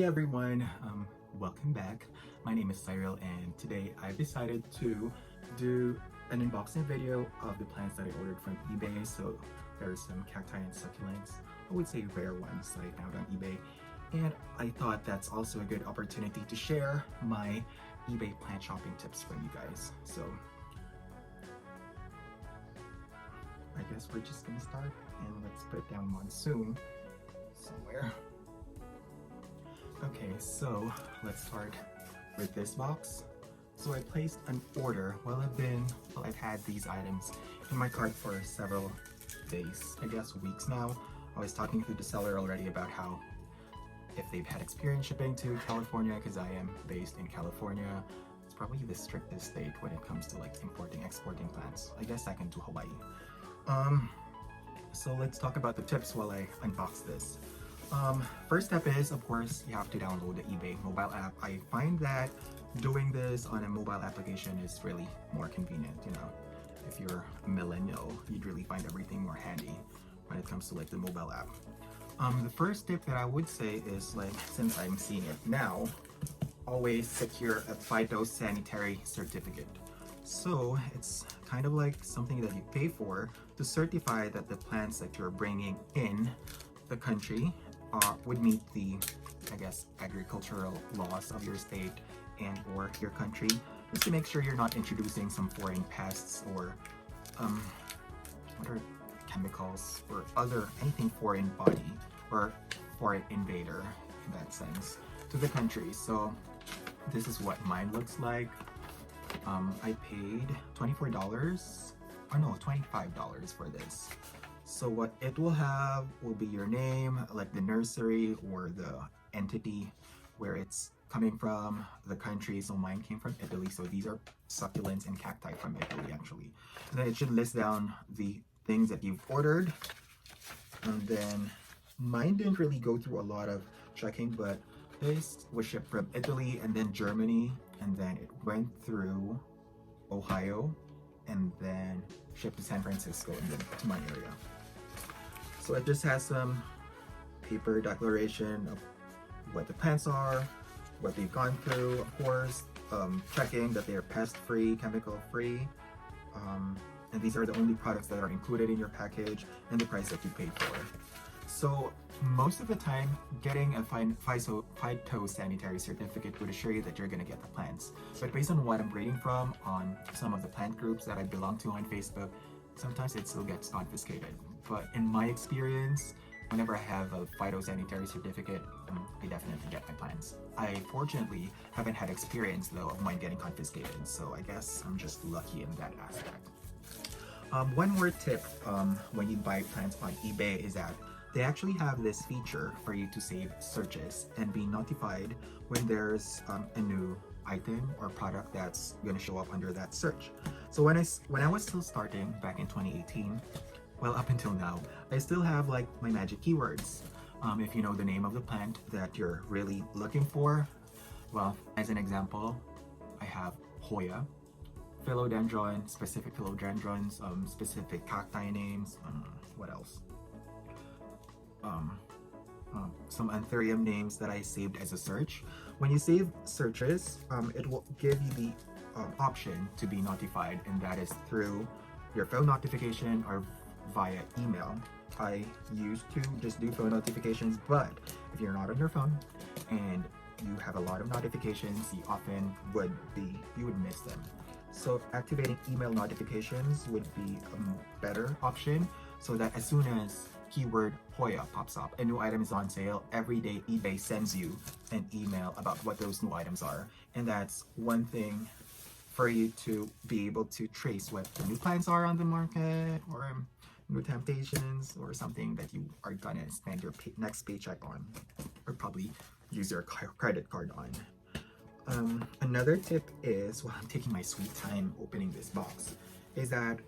everyone, welcome back. My name is Cyril and today I've decided to do an unboxing video of the plants that I ordered from eBay. So there's some cacti and succulents, I would say rare ones that I found on eBay. And I thought that's also a good opportunity to share my eBay plant shopping tips from you guys. So I guess we're just gonna start and let's put down monsoon somewhere. Okay, so let's start with this box. So I placed an order. I've had these items in my cart for several days, I guess weeks now. I was talking to the seller already about how if they've had experience shipping to California, because I am based in California. It's probably the strictest state when it comes to like importing, exporting plants. I guess second to Hawaii. So let's talk about the tips while I unbox this. First step is, of course, you have to download the eBay mobile app. I find that doing this on a mobile application is really more convenient. You know, if you're a millennial, you'd really find everything more handy when it comes to like the mobile app. The first tip that I would say is, like, since I'm seeing it now, always secure a phytosanitary certificate. So it's kind of like something that you pay for to certify that the plants that you're bringing in the country would meet the, I guess, agricultural laws of your state and or your country, just to make sure you're not introducing some foreign pests or what are chemicals or anything foreign body or foreign invader in that sense to the country. So this is what mine looks like. I paid $24, or no, $25 for this. So what it will have will be your name, like the nursery or the entity where it's coming from, the country. So mine came from Italy. So these are succulents and cacti from Italy actually. And then it should list down the things that you've ordered. And then mine didn't really go through a lot of checking, but this was shipped from Italy and then Germany. And then it went through Ohio and then shipped to San Francisco and then to my area. So it just has some paper declaration of what the plants are, what they've gone through, of course, checking that they are pest-free, chemical-free, and these are the only products that are included in your package and the price that you paid for. So most of the time, getting a phytosanitary certificate would assure you that you're going to get the plants. But based on what I'm reading from on some of the plant groups that I belong to on Facebook, sometimes it still gets confiscated. But in my experience, whenever I have a phytosanitary certificate, I definitely get my plants. I fortunately haven't had experience though of mine getting confiscated, so I guess I'm just lucky in that aspect. One more tip when you buy plants on eBay is that they actually have this feature for you to save searches and be notified when there's a new item or product that's going to show up under that search. So when I was still starting back in 2018, well, up until now, I still have like my magic keywords. If you know the name of the plant that you're really looking for, well, as an example, I have Hoya, philodendron, specific philodendrons, specific cacti names, what else? Some anthurium names that I saved as a search. When you save searches, it will give you the option to be notified, and that is through your phone notification or via email. I used to just do phone notifications, but if you're not on your phone and you have a lot of notifications, you would miss them. So activating email notifications would be a better option, so that as soon as keyword Hoya pops up, a new item is on sale, every day eBay sends you an email about what those new items are. And that's one thing for you to be able to trace what the new plants are on the market, or new temptations, or something that you are gonna spend your next paycheck on, or probably use your credit card on. Another tip is, while I'm taking my sweet time opening this box, is that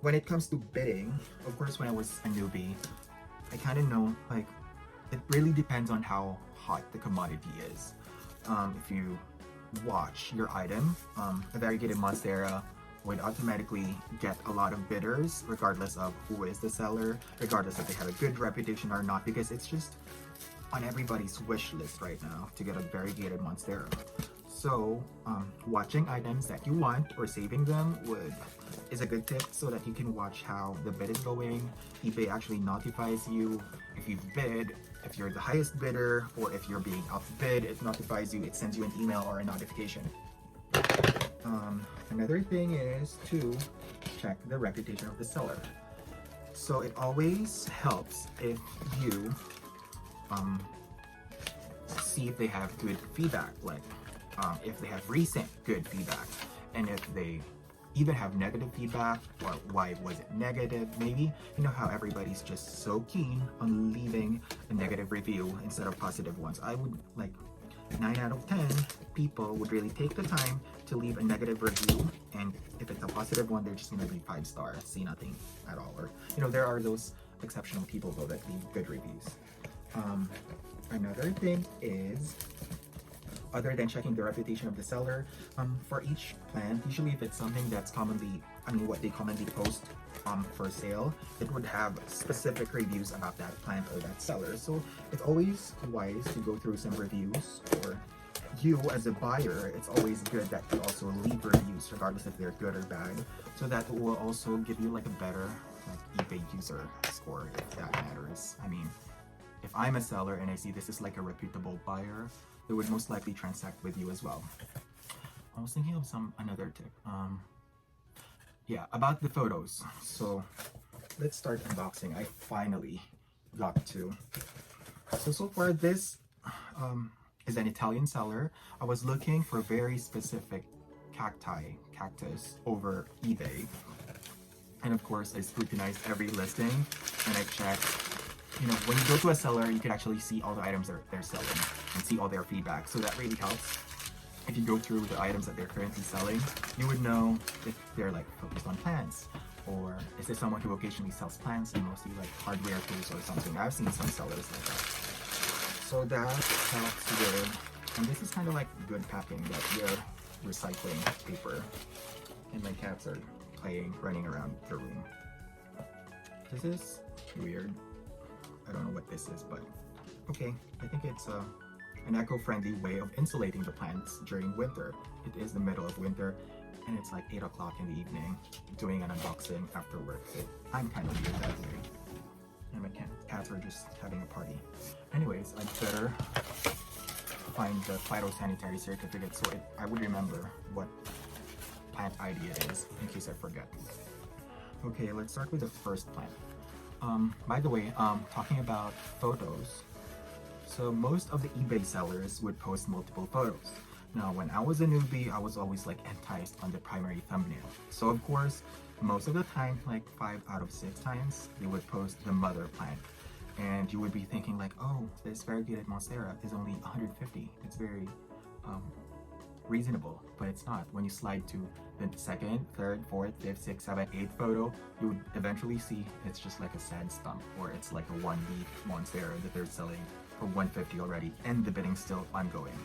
when it comes to bidding, of course, when I was a newbie, I kind of know, like, it really depends on how hot the commodity is. If you watch your item, a variegated monstera would automatically get a lot of bidders regardless of who is the seller, regardless if they have a good reputation or not, because it's just on everybody's wish list right now to get a variegated Monstera. So watching items that you want or saving them is a good tip so that you can watch how the bid is going. eBay actually notifies you if you've bid, if you're the highest bidder, or if you're being outbid. It notifies you, it sends you an email or a notification. Another thing is to check the reputation of the seller. So it always helps if you see if they have good feedback, like if they have recent good feedback, and if they even have negative feedback, or why was it negative. Maybe you know how everybody's just so keen on leaving a negative review instead of positive ones. I would like 9 out of 10 people would really take the time to leave a negative review, and if it's a positive one, they're just gonna be 5 stars, see nothing at all. Or you know, there are those exceptional people though that leave good reviews. Another thing is, other than checking the reputation of the seller, for each plant, usually if it's something that's commonly, what they commonly post for sale, it would have specific reviews about that plant or that seller. So it's always wise to go through some reviews, or you as a buyer, it's always good that you also leave reviews regardless if they're good or bad, so that will also give you like a better eBay user score, if that matters. If I'm a seller and I see this is like a reputable buyer, they would most likely transact with you as well. I was thinking of another tip. Yeah, about the photos. So let's start unboxing. I finally got to. So far this is an Italian seller. I was looking for very specific cactus over eBay. And of course, I scrutinized every listing and I checked. When you go to a seller, you can actually see all the items they're selling and see all their feedback. So that really helps. If you go through the items that they're currently selling, you would know if they're like focused on plants, or is there someone who occasionally sells plants and mostly like hardware tools or something. I've seen some sellers like that. So that helps with, and this is kind of like good packing, that you're recycling paper. And my cats are running around the room. This is weird. I don't know what this is, but okay. I think it's an eco-friendly way of insulating the plants during winter. It is the middle of winter, and it's like 8 o'clock in the evening, doing an unboxing after work. So I'm kind of weird that way. And my cats are just having a party. Anyways, I'd better find the phytosanitary certificate so I would remember what plant ID it is in case I forget. Okay, let's start with the first plant. By the way, talking about photos, so most of the eBay sellers would post multiple photos. Now, when I was a newbie, I was always like enticed on the primary thumbnail. So of course, most of the time, like 5 out of 6 times, they would post the mother plant. And you would be thinking like, oh, this variegated Monstera is only 150. It's very reasonable, but it's not. When you slide to the second, third, fourth, fifth, sixth, seventh, eighth photo, you would eventually see it's just like a sad stump, or it's like a 1-leaf Monstera that they're selling for 150 already, and the bidding's still ongoing.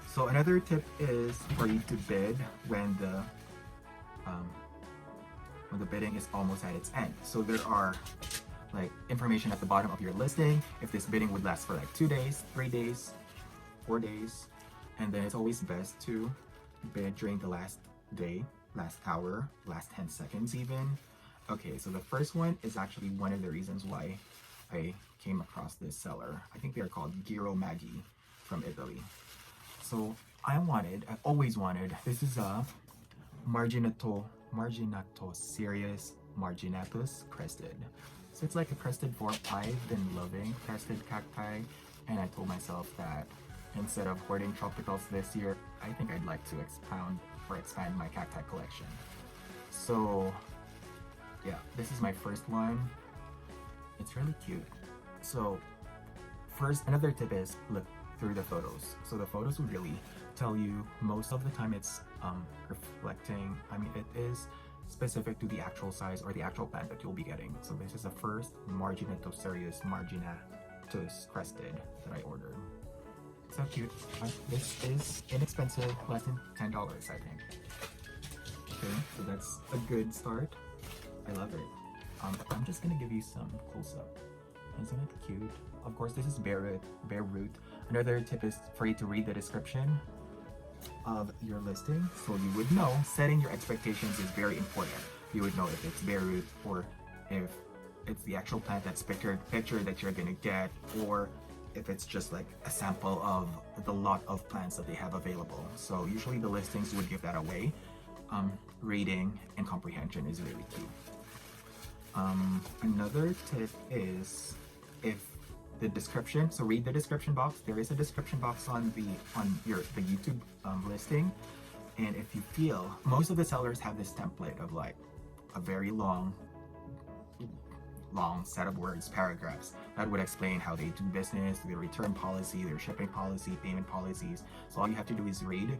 So another tip is for you to bid when the bidding is almost at its end. So there are like information at the bottom of your listing if this bidding would last for like 2 days, 3 days, 4 days. And then it's always best to bid during the last day, last hour, last 10 seconds even. Okay, so the first one is actually one of the reasons why I came across this seller. I think they're called Giro Maggi from Italy. So I've always wanted, this is a Marginato Sirius Marginatus crested. So it's like a crested form. I've been loving crested cacti, and I told myself that instead of hoarding tropicals this year, I think I'd like to expand my cacti collection. So yeah, this is my first one. It's really cute. So first, another tip is look through the photos. So the photos would really tell you, most of the time it's reflecting, it is specific to the actual size or the actual plant that you'll be getting. So this is the first Marginatus Sirius Marginatus crested that I ordered. So cute. This is inexpensive, less than $10, I think. Okay, so that's a good start. I love it. I'm just gonna give you some close-up. Isn't it cute? Of course, this is bare root. Another tip is for you to read the description of your listing, so you would know. Setting your expectations is very important. You would know if it's bare root or if it's the actual plant that's picture that you're gonna get, or if it's just like a sample of the lot of plants that they have available. So usually the listings would give that away. Reading and comprehension is really key. Another tip is if the description, so read the description box. There is a description box on the YouTube listing, and if you feel, most of the sellers have this template of like a very long set of words, paragraphs that would explain how they do business, their return policy, their shipping policy, payment policies. So all you have to do is read.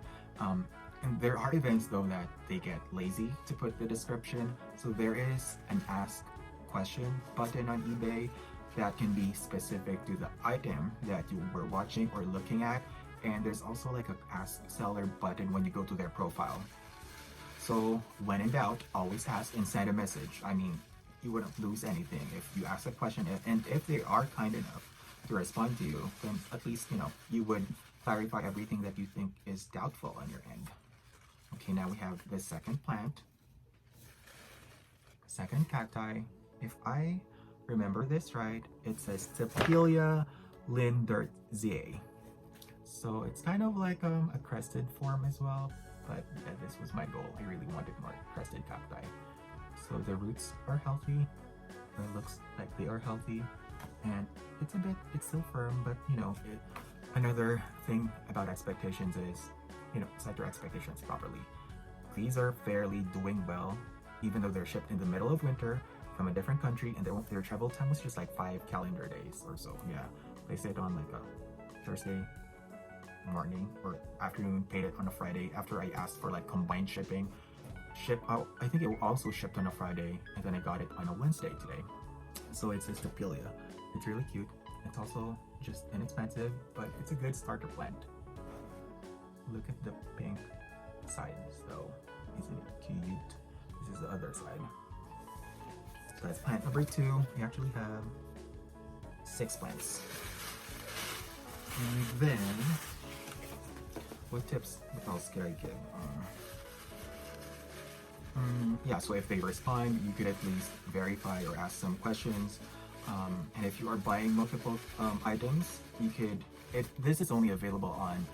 And there are events though that they get lazy to put the description. So there is an ask question button on eBay that can be specific to the item that you were watching or looking at. And there's also like a ask seller button when you go to their profile. So when in doubt, always ask and send a message. I mean, you wouldn't lose anything if you ask a question, and if they are kind enough to respond to you, then at least, you know, you would clarify everything that you think is doubtful on your end. Okay, now we have the second plant, second cacti. If I remember this right, it says Stapelia lindertziae. So it's kind of like a crested form as well, but yeah, this was my goal. I really wanted more crested cacti. So the roots are healthy. It looks like they are healthy, and it's still firm, but you know, another thing about expectations is, you know, set your expectations properly. These are fairly doing well, even though they're shipped in the middle of winter from a different country, and their travel time was just like 5 calendar days or so. Yeah, placed it on like a Thursday morning or afternoon, paid it on a Friday after I asked for like combined shipping. I think it also shipped on a Friday, and then I got it on a Wednesday today. So it's a Stapelia. It's really cute. It's also just inexpensive, but it's a good starter plant. Look at the pink sides though. Isn't it cute? This is the other side. So that's plant number 2. We actually have 6 plants. And then, what else could I give? Yeah, so if they respond, you could at least verify or ask some questions. And if you are buying multiple items, you could, this is only available on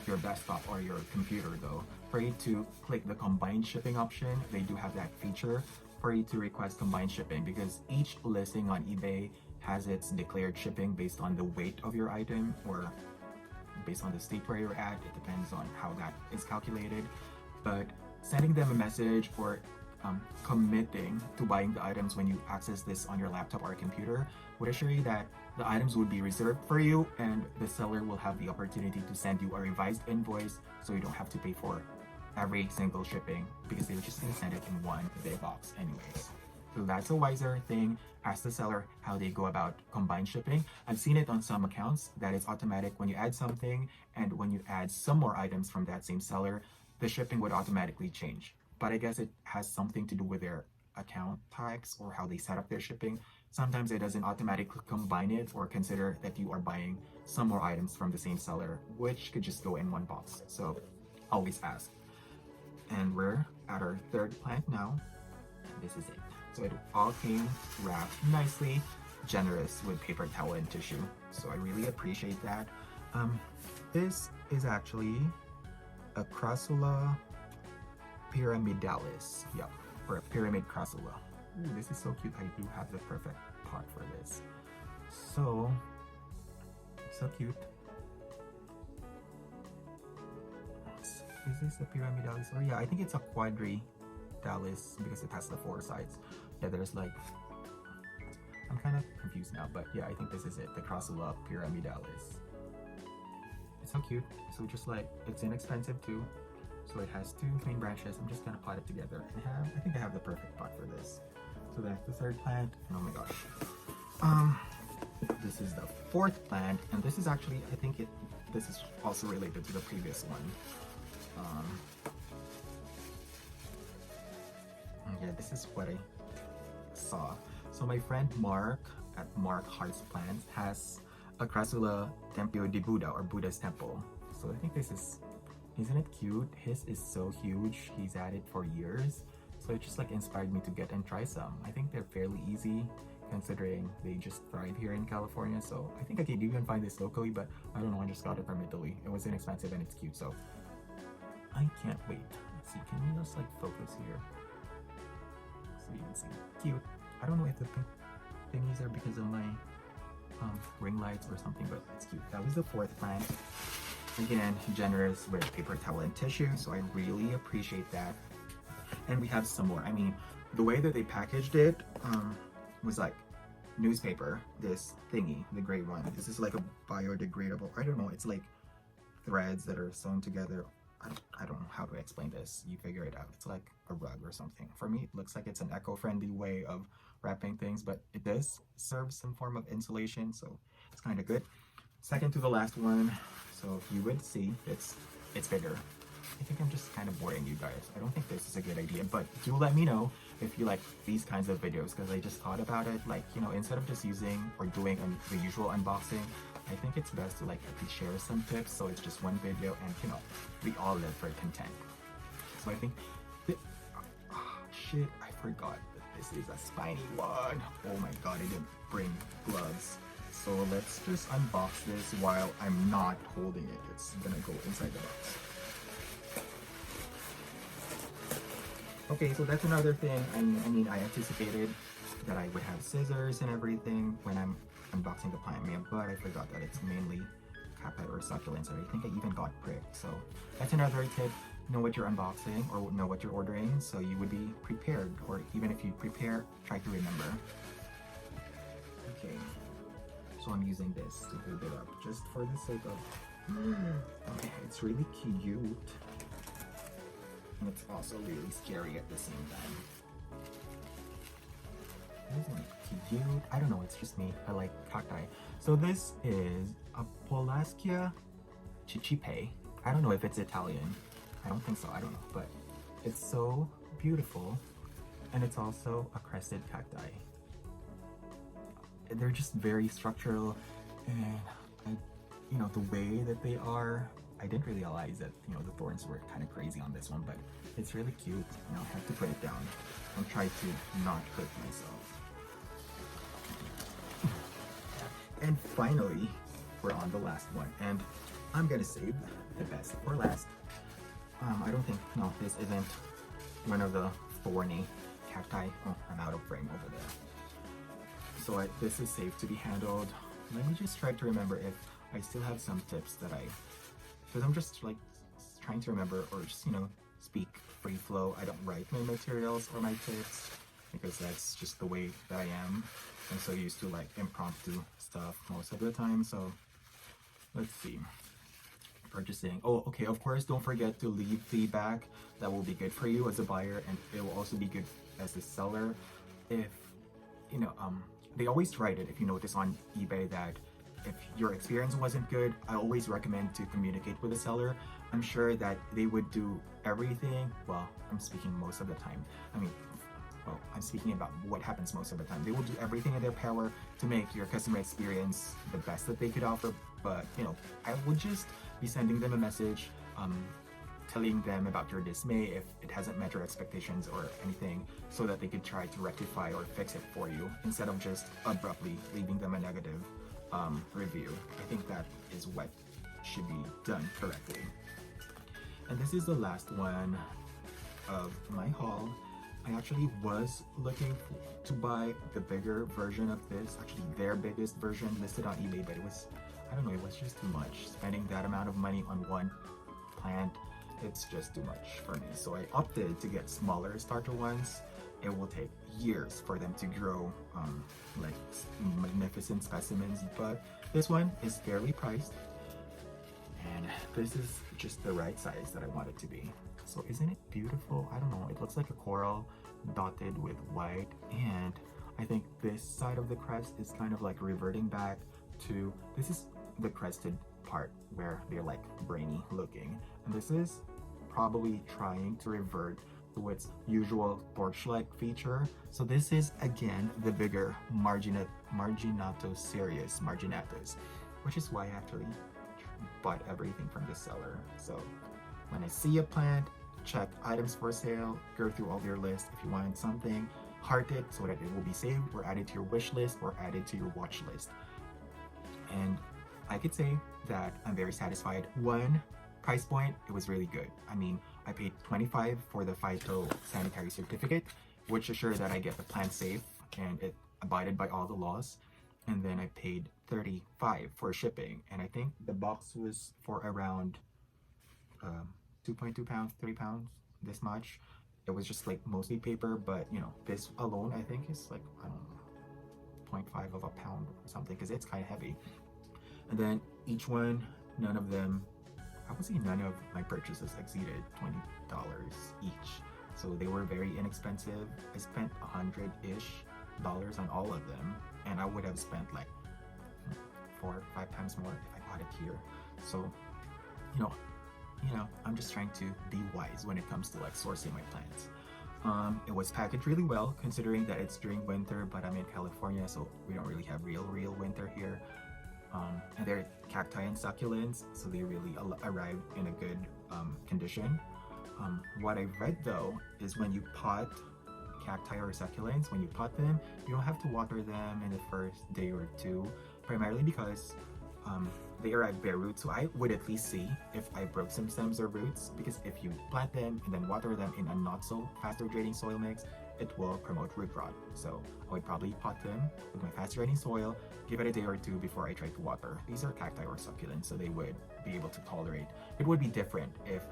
your desktop or your computer though. For you to click the combined shipping option, they do have that feature for you to request combined shipping, because each listing on eBay has its declared shipping based on the weight of your item or based on the state where you're at. It depends on how that is calculated. But sending them a message or committing to buying the items when you access this on your laptop or computer would assure you that the items would be reserved for you, and the seller will have the opportunity to send you a revised invoice, so you don't have to pay for every single shipping, because they're just going to send it in one big box anyways. So that's a wiser thing. Ask the seller how they go about combined shipping. I've seen it on some accounts that it's automatic when you add something, and when you add some more items from that same seller, the shipping would automatically change. But I guess it has something to do with their account types or how they set up their shipping. Sometimes it doesn't automatically combine it or consider that you are buying some more items from the same seller, which could just go in one box. So always ask. And we're at our third plant now. And this is it. So it all came wrapped nicely, generous with paper towel and tissue. So I really appreciate that. This is actually a Crassula pyramidalis. Yep, or a pyramid crassula. Ooh, this is so cute. I do have the perfect pot for this. So cute. Is this a pyramidalis? Or yeah, I think it's a quadridalis because it has the 4 sides. Yeah, there's like, I'm kind of confused now, but yeah, I think this is it, the Crassula pyramidalis. It's so cute. So just like, it's inexpensive too. So it has 2 main branches. I'm just gonna pot it together. I think I have the perfect pot for this. So that's the third plant, and oh my gosh. This is the 4th plant, and this is actually, I think this is also related to the previous one. yeah, this is what I saw. So my friend Mark at Mark Hearts Plants has a Crassula Tempio di Buddha, or Buddha's Temple. So I think this is, isn't it cute? His is so huge. He's had it for years. So it just like inspired me to get and try some. I think they're fairly easy considering they just thrive here in California. So I think I could even find this locally, but I don't know, I just got it from Italy. It was inexpensive and it's cute, so I can't wait. Let's see, can you just like focus here? So you can see, cute. I don't know if the thingies are because of my ring lights or something, but it's cute. That was the fourth plant. Again, generous with paper towel and tissue, so I really appreciate that. And we have some more. I mean, the way that they packaged it was like newspaper, this thingy, the gray one. This is like a biodegradable, I don't know, it's like threads that are sewn together. I don't know how to explain this. You figure it out. It's like a rug or something. For me, it looks like it's an eco-friendly way of wrapping things, but it does serve some form of insulation, so it's kind of good. Second to the last one, so you would see it's bigger. I think I'm just kind of boring you guys. I don't think this is a good idea, but do let me know if you like these kinds of videos, because I just thought about it, like, you know, instead of just using or doing the usual unboxing, I think it's best to like at least share some tips, so it's just one video and, you know, we all live for content. So I think shit, I forgot that this is a spiny one. Oh my god, I didn't bring gloves. So let's just unbox this while I'm not holding it. It's gonna go inside the box. Okay, so that's another thing. I mean, I anticipated that I would have scissors and everything when I'm unboxing the plant meal, but I forgot that it's mainly cacti or succulents, and I think I even got pricked. So that's another tip. Know what you're unboxing or know what you're ordering, so you would be prepared, or even if you prepare, try to remember. Okay, so I'm using this to hold it up just for the sake of okay, it's really cute. And it's also really scary at the same time. Isn't it cute? I don't know, it's just me. I like cacti. So this is a Polaschia Cicipe. I don't know if it's Italian. I don't think so, I don't know. But it's so beautiful. And it's also a crested cacti. They're just very structural, and you know, the way that they are, I didn't realize that, you know, the thorns were kind of crazy on this one, but it's really cute. You know, I have to put it down and try to not hurt myself. And finally, we're on the last one, and I'm gonna save the best for last. I don't think, no, this isn't one of the thorny cacti. Oh, I'm out of frame over there. So this is safe to be handled. Let me just try to remember if I still have some tips that because I'm just like trying to remember, or just, you know, speak free flow. I don't write my materials or my tips because that's just the way that I am. I'm so used to like impromptu stuff most of the time. So let's see. Purchasing. Oh, okay. Of course, don't forget to leave feedback. That will be good for you as a buyer, and it will also be good as a seller. If, you know, they always write it, if you notice on eBay, that if your experience wasn't good, I always recommend to communicate with the seller. I'm sure that they would do everything. Well, I'm speaking most of the time. I mean, well, I'm speaking about what happens most of the time. They will do everything in their power to make your customer experience the best that they could offer. But, you know, I would just be sending them a message, telling them about your dismay if it hasn't met your expectations or anything, so that they could try to rectify or fix it for you, instead of just abruptly leaving them a negative review. I think that is what should be done correctly. And this is the last one of my haul. I actually was looking to buy the bigger version of this, actually their biggest version listed on eBay, but it was, I don't know, it was just too much. Spending that amount of money on one plant, it's just too much for me. So I opted to get smaller starter ones. It will take years for them to grow like magnificent specimens, but this one is fairly priced, and this is just the right size that I want it to be. So isn't it beautiful? I don't know, it looks like a coral dotted with white, and I think this side of the crest is kind of like reverting back to, this is the crested part where they're like brainy looking, and this is probably trying to revert to its usual torch-like feature. So this is again the bigger Marginato series, Marginatus, which is why I actually bought everything from the seller. So when I see a plant, check items for sale, go through all your list. If you wanted something, heart it so that it will be saved or added to your wish list or added to your watch list. And I could say that I'm very satisfied. One, price point, it was really good. I mean, I paid $25 for the phytosanitary certificate, which assured that I get the plant safe and it abided by all the laws. And then I paid $35 for shipping, and I think the box was for around 2.2 pounds, 3 pounds, this much. It was just like mostly paper, but you know, this alone I think is like, I don't know, 0.5 of a pound or something, because it's kind of heavy. And then each one, none of them, I would say none of my purchases exceeded $20 each. So they were very inexpensive. I spent $100-ish on all of them, and I would have spent like 4 or 5 times more if I bought it here. So, you know, I'm just trying to be wise when it comes to like sourcing my plants. It was packaged really well considering that it's during winter, but I'm in California, so we don't really have real winter here. And they're cacti and succulents, so they really arrived in a good condition. What I read though is when you pot cacti or succulents, when you pot them, you don't have to water them in the first day or two, primarily because they arrive bare roots. So I would at least see if I broke some stems or roots, because if you plant them and then water them in a not so faster draining soil mix, it will promote root rot. So I would probably pot them with my fast draining soil, give it a day or two before I try to water. These are cacti or succulents, so they would be able to tolerate. It would be different if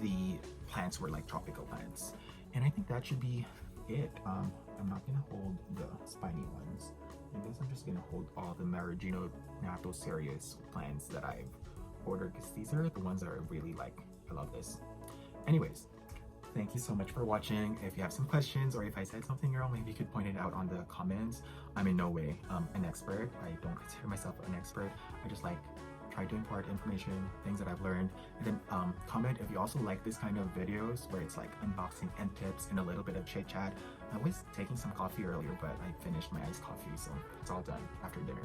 the plants were like tropical plants. And I think that should be it. I'm not gonna hold the spiny ones. I guess I'm just gonna hold all the Marginato series plants that I've ordered, because these are the ones that I really like. I love this. Anyways, thank you so much for watching. If you have some questions or if I said something wrong, maybe you could point it out on the comments. I'm in no way an expert. I don't consider myself an expert. I just like try to impart information, things that I've learned. And then comment if you also like this kind of videos where it's like unboxing and tips and a little bit of chit chat. I was taking some coffee earlier, but I finished my iced coffee, so it's all done after dinner.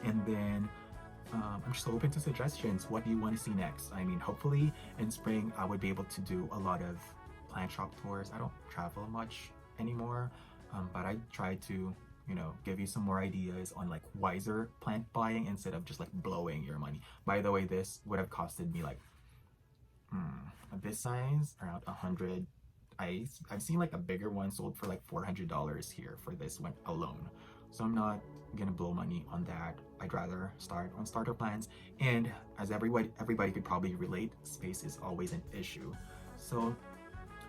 And then I'm just open to suggestions. What do you want to see next? I mean, hopefully in spring I would be able to do a lot of plant shop tours. I don't travel much anymore, but I try to, you know, give you some more ideas on like wiser plant buying instead of just like blowing your money. By the way, this would have costed me like this size around 100. I've seen like a bigger one sold for like $400 here for this one alone. So I'm not gonna blow money on that. I'd rather start on starter plans, and as everybody could probably relate, space is always an issue. So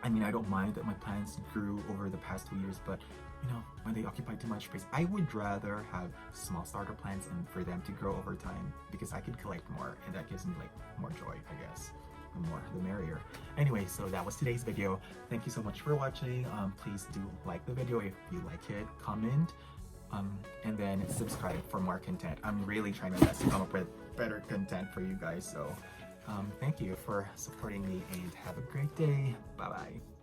I mean, I don't mind that my plants grew over the past 2 years, but you know, when they occupy too much space, I would rather have small starter plants and for them to grow over time, because I could collect more and that gives me like more joy, I guess. The more the merrier. Anyway, so that was today's video. Thank you so much for watching. Please do like the video if you like it, comment, and then subscribe for more content. I'm really trying my best to come up with better content for you guys. So thank you for supporting me and have a great day. Bye bye.